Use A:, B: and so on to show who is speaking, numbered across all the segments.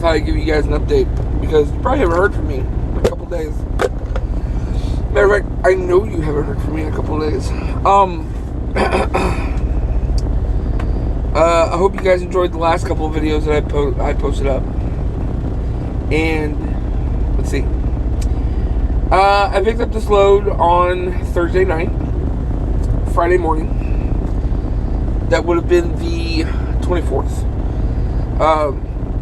A: thought I'd give you guys an update because you probably haven't heard from me in a couple days. Matter of fact, I know you haven't heard from me in a couple days. I hope you guys enjoyed the last couple of videos that I posted up. And let's see. I picked up this load on Thursday night, Friday morning. That would have been the 24th.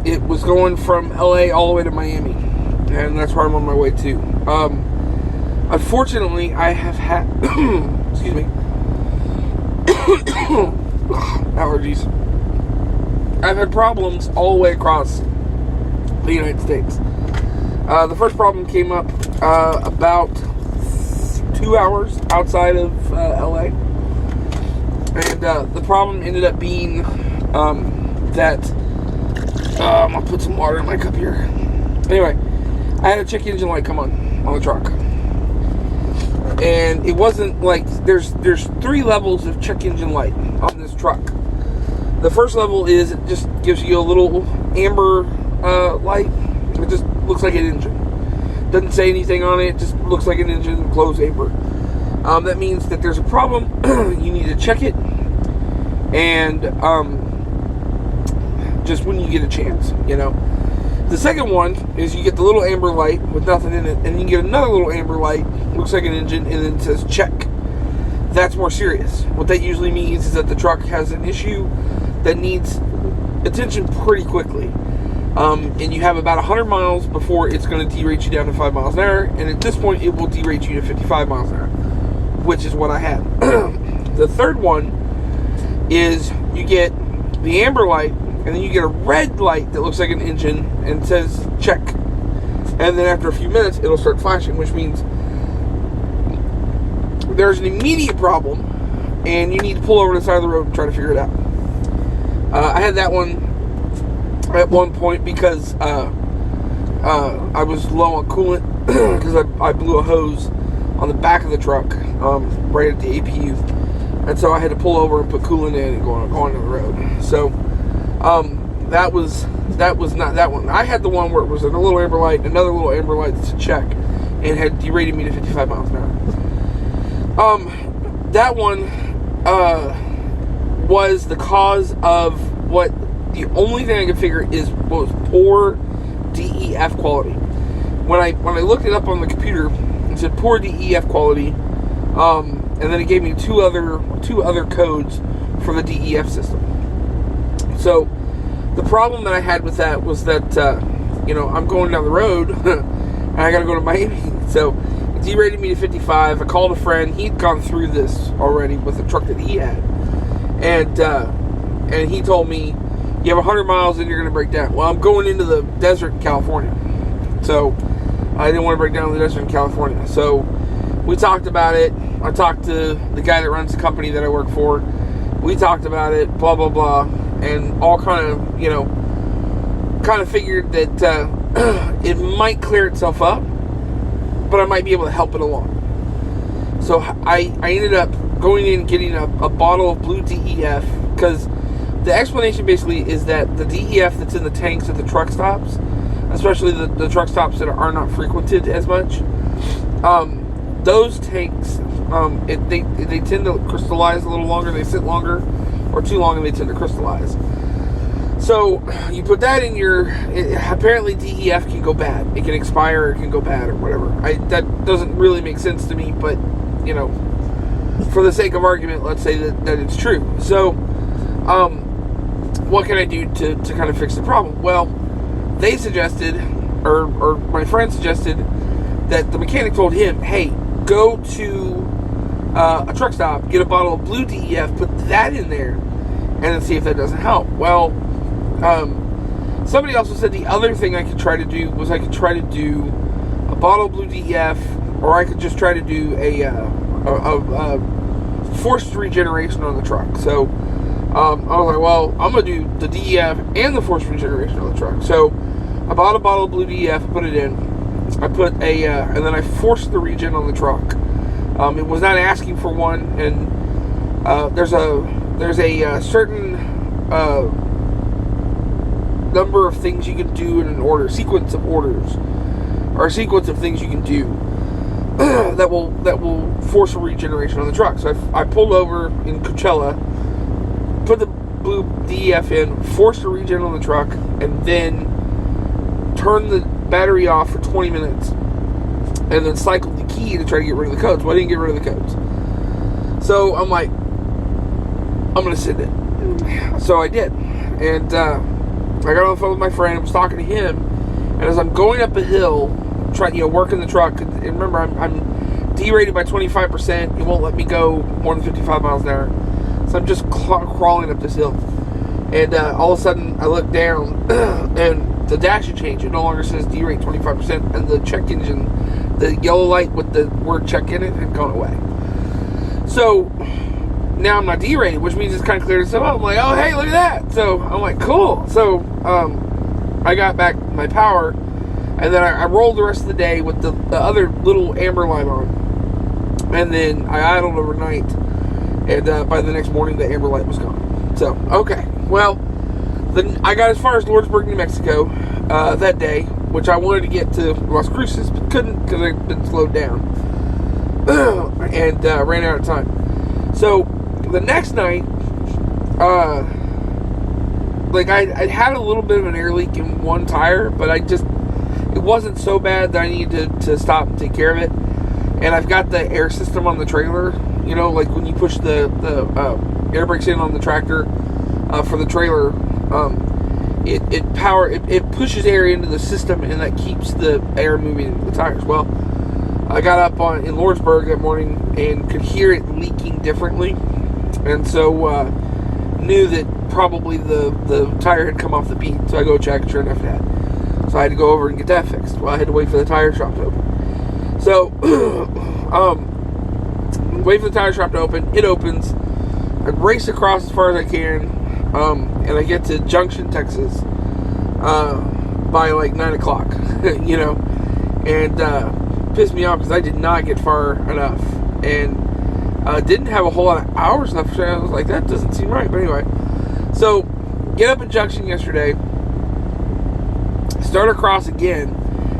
A: It was going from LA all the way to Miami, and that's where I'm on my way to. Unfortunately, I have had excuse me allergies. I've had problems all the way across the United States. The first problem came up about 2 hours outside of LA, and the problem ended up being that I'm gonna put some water in my cup here. Anyway, I had a check engine light come on the truck, and it wasn't like there's 3 levels of check engine light on this truck. The first level is it just gives you a little amber light. It just looks like an engine. Doesn't say anything on it. Just looks like an engine, glows amber. That means that there's a problem. You need to check it, and just when you get a chance, you know. The second one is you get the little amber light with nothing in it, and you get another little amber light, looks like an engine, and then it says check. That's more serious. What that usually means is that the truck has an issue that needs attention pretty quickly. And you have about 100 miles before it's going to derate you down to 5 miles an hour, and at this point it will derate you to 55 miles an hour, which is what I had. The third one is you get the amber light, and then you get a red light that looks like an engine and says check. And then after a few minutes, it'll start flashing, which means there's an immediate problem, and you need to pull over to the side of the road and try to figure it out. I had that one at one point because I was low on coolant because I blew a hose on the back of the truck right at the APU, and so I had to pull over and put coolant in and go on the road. So that was not that one. I had the one where it was a little amber light, another little amber light to check, and had derated me to 55 miles an hour. That one was the cause of what the only thing I could figure was poor DEF quality. When I looked it up on the computer, it said poor DEF quality, and then it gave me two other codes for the DEF system. So the problem that I had with that was that I'm going down the road and I got to go to Miami, so it derated me to 55. I called a friend. He'd gone through this already with the truck that he had, and he told me, you have 100 miles and you're going to break down. Well, I'm going into the desert in California, so I didn't want to break down in the desert in California. So we talked about it. I talked to the guy that runs the company that I work for. We talked about it, blah, blah, blah, and all kind of figured that it might clear itself up, but I might be able to help it along. So I ended up going in and getting a bottle of blue DEF, because the explanation basically is that the DEF that's in the tanks at the truck stops, especially the truck stops that are not frequented as much, those tanks, they tend to crystallize a little longer, they sit longer, or too long and they tend to crystallize. So you put that in apparently DEF can go bad. It can expire, it can go bad, or whatever. That doesn't really make sense to me, but, for the sake of argument, let's say that it's true. So, what can I do to kind of fix the problem? Well, they suggested, or my friend suggested, that the mechanic told him, hey, go to a truck stop, get a bottle of blue DEF, put that in there, and then see if that doesn't help. Well, somebody also said the other thing I could try to do was I could try to do a bottle of blue DEF, or I could just try to do a forced regeneration on the truck. So I was like, well, I'm going to do the DEF and the forced regeneration on the truck. So I bought a bottle of blue DEF, put it in. I put and then I forced the regen on the truck. It was not asking for one, and there's a certain number of things you can do in an order, sequence of orders, or a sequence of things you can do that will force a regeneration on the truck. So I pulled over in Coachella, put the blue DEF in, forced a regen on the truck, and then turned the battery off for 20 minutes, and then cycled the key to try to get rid of the codes. Well, I didn't get rid of the codes. So I'm like, I'm going to send it. So I did. And I got on the phone with my friend, I was talking to him, and as I'm going up a hill, trying, working the truck, and remember, I'm derated by 25%, it won't let me go more than 55 miles an hour. So I'm just crawling up this hill. And all of a sudden, I look down, and the dash had changed. It no longer says derate 25%, and the check engine, the yellow light with the word check in it, had gone away. So now I'm not derated, which means it's kind of cleared itself up. I'm like, oh, hey, look at that. So I'm like, cool. So I got back my power, and then I rolled the rest of the day with the other little amber light on. And then I idled overnight, and by the next morning, the amber light was gone. So, okay. Well, then I got as far as Lordsburg, New Mexico that day, which I wanted to get to Las Cruces, but couldn't because I'd been slowed down. And ran out of time. So, the next night, I had a little bit of an air leak in one tire, but it wasn't so bad that I needed to stop and take care of it. And I've got the air system on the trailer, like when you push the air brakes in on the tractor for the trailer, it pushes air into the system, and that keeps the air moving into the tires. Well, I got up in Lordsburg that morning and could hear it leaking differently, and so knew that probably the tire had come off the bead. So I go check, and sure enough it had. So I had to go over and get that fixed. Well, I had to wait for the tire shop to open. So wait for the tire shop to open. It opens. I race across as far as I can, and I get to Junction, Texas by like 9 o'clock. And pissed me off because I did not get far enough, and didn't have a whole lot of hours left. So I was like, that doesn't seem right. But anyway, so get up at Junction yesterday, start across again.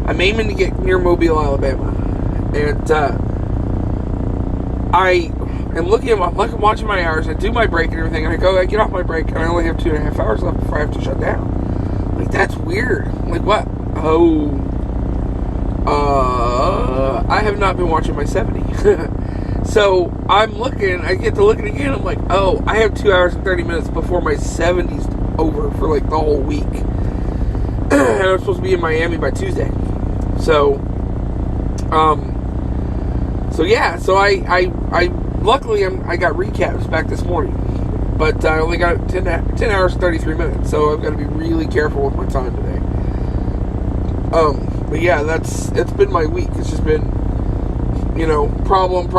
A: I'm aiming to get near Mobile, Alabama, and I am watching my hours. I do my break and everything, and I get off my break, and I only have 2.5 hours left before I have to shut down. Like, that's weird. I'm like, what? I have not been watching my 70. So I'm looking, I get to looking again, I'm like, oh, I have 2 hours and 30 minutes before my 70's over for like the whole week. And I'm supposed to be in Miami by Tuesday. So I luckily I got recaps back this morning, but I only got 10 hours and 33 minutes, so I've got to be really careful with my time today. But yeah, it's been my week. It's just been, problem.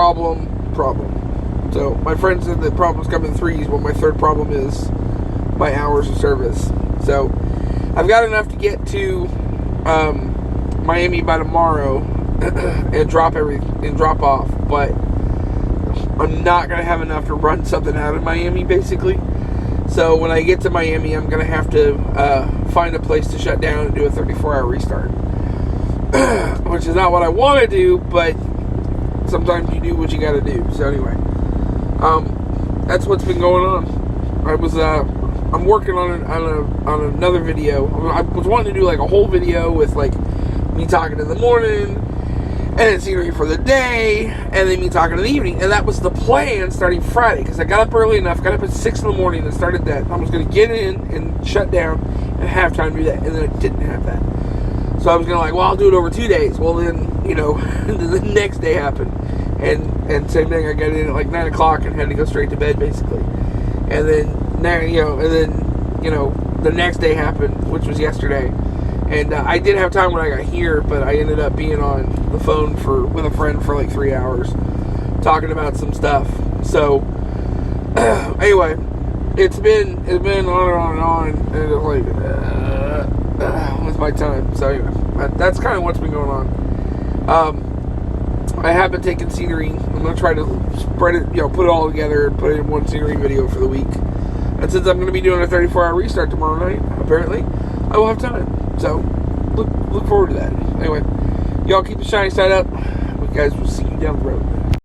A: So my friend said that problems come in threes. Well, my third problem is my hours of service. So I've got enough to get to Miami by tomorrow and drop off, but I'm not gonna have enough to run something out of Miami, basically. So when I get to Miami, I'm gonna have to find a place to shut down and do a 34-hour restart, which is not what I want to do, but sometimes you do what you got to do. So anyway, that's what's been going on. I'm working on another video. I was wanting to do like a whole video with like me talking in the morning, and then scenery for the day, and then me talking in the evening. And that was the plan starting Friday, because I got up early enough, got up at 6 in the morning and started that. I was going to get in and shut down and have time to do that, and then I didn't have that. So I was going to I'll do it over 2 days. Well, then, the next day happened. And same thing, I got in at like 9 o'clock and had to go straight to bed, basically. And then, the next day happened, which was yesterday. And I did have time when I got here, but I ended up being on the phone with a friend for like 3 hours, talking about some stuff. So, anyway, it's been on and on, and it's like, with my time. So anyway, that's kind of what's been going on. I have been taking scenery. I'm going to try to spread it, put it all together and put it in one scenery video for the week. And since I'm going to be doing a 34-hour restart tomorrow night, apparently, I will have time. So look forward to that. Anyway, y'all keep the shiny side up. You guys will see you down the road.